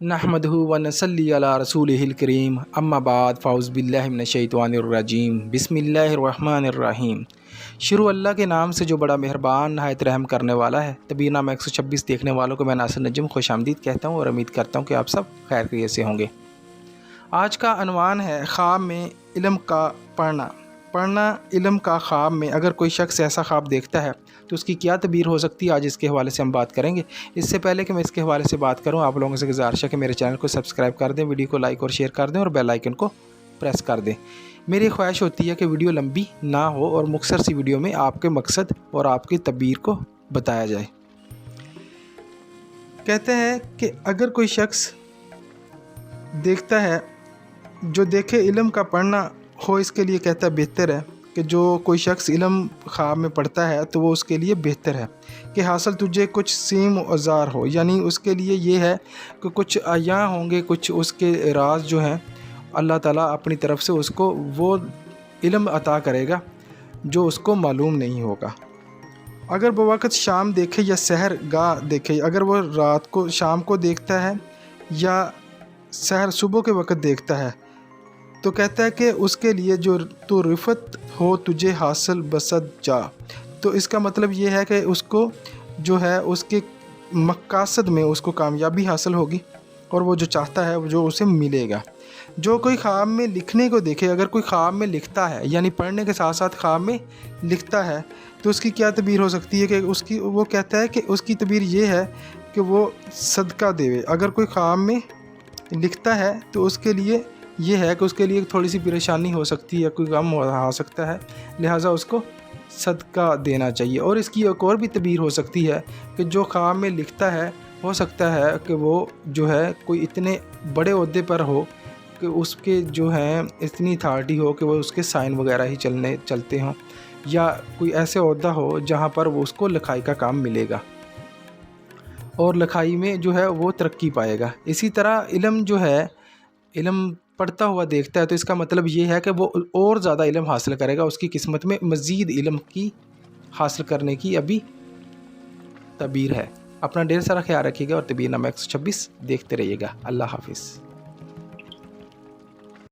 نحمدہ و نصلی علی رسولہ الکریم اما بعد فاعوذ باللہ من الشیطان الرجیم بسم اللہ الرحمن الرحیم۔ شروع اللہ کے نام سے جو بڑا مہربان نہایت رحم کرنے والا ہے۔ طبیر نامہ 126 دیکھنے والوں کو میں ناصر نجم خوش آمدید کہتا ہوں اور امید کرتا ہوں کہ آپ سب خیر خیریت سے ہوں گے۔ آج کا عنوان ہے خواب میں علم کا پڑھنا علم کا خواب میں اگر کوئی شخص ایسا خواب دیکھتا ہے تو اس کی کیا تعبیر ہو سکتی ہے، آج اس کے حوالے سے ہم بات کریں گے۔ اس سے پہلے کہ میں اس کے حوالے سے بات کروں، آپ لوگوں سے گزارش ہے کہ میرے چینل کو سبسکرائب کر دیں، ویڈیو کو لائک اور شیئر کر دیں اور بیل آئیکن کو پریس کر دیں۔ میری خواہش ہوتی ہے کہ ویڈیو لمبی نہ ہو اور مختصر سی ویڈیو میں آپ کے مقصد اور آپ کی تعبیر کو بتایا جائے۔ کہتے ہیں کہ اگر کوئی شخص دیکھتا ہے، جو دیکھے علم کا پڑھنا ہو، اس کے لیے کہتا ہے بہتر ہے کہ جو کوئی شخص علم خواب میں پڑھتا ہے تو وہ اس کے لیے بہتر ہے کہ حاصل تجھے کچھ سیم و ازار ہو، یعنی اس کے لیے یہ ہے کہ کچھ عیاں ہوں گے، کچھ اس کے راز جو ہیں اللہ تعالیٰ اپنی طرف سے اس کو وہ علم عطا کرے گا جو اس کو معلوم نہیں ہوگا۔ اگر بوقت شام دیکھے یا سحر گاہ دیکھے، اگر وہ رات کو شام کو دیکھتا ہے یا سحر صبح کے وقت دیکھتا ہے تو کہتا ہے کہ اس کے لیے جو تو رفت ہو تجھے حاصل بسد جا، تو اس کا مطلب یہ ہے کہ اس کو جو ہے اس کے مقاصد میں اس کو کامیابی حاصل ہوگی اور وہ جو چاہتا ہے وہ جو اسے ملے گا۔ جو کوئی خواب میں لکھنے کو دیکھے، اگر کوئی خواب میں لکھتا ہے یعنی پڑھنے کے ساتھ ساتھ خواب میں لکھتا ہے تو اس کی کیا تعبیر ہو سکتی ہے کہ وہ کہتا ہے کہ اس کی تعبیر یہ ہے کہ وہ صدقہ دے۔ اگر کوئی خواب میں لکھتا ہے تو اس کے لیے یہ ہے کہ اس کے لیے تھوڑی سی پریشانی ہو سکتی ہے، کوئی غم ہو سکتا ہے، لہٰذا اس کو صدقہ دینا چاہیے۔ اور اس کی ایک اور بھی تعبیر ہو سکتی ہے کہ جو خواب میں لکھتا ہے ہو سکتا ہے کہ وہ جو ہے کوئی اتنے بڑے عہدے پر ہو کہ اس کے جو ہیں اتنی اتھارٹی ہو کہ وہ اس کے سائن وغیرہ ہی چلتے ہوں، یا کوئی ایسے عہدہ ہو جہاں پر وہ اس کو لکھائی کا کام ملے گا اور لکھائی میں جو ہے وہ ترقی پائے گا۔ اسی طرح علم جو ہے، علم پڑھتا ہوا دیکھتا ہے تو اس کا مطلب یہ ہے کہ وہ اور زیادہ علم حاصل کرے گا، اس کی قسمت میں مزید علم کی حاصل کرنے کی ابھی تعبیر ہے۔ اپنا ڈھیر سارا خیال رکھیے گا اور طبیر نامہ 126 دیکھتے رہیے گا۔ اللہ حافظ۔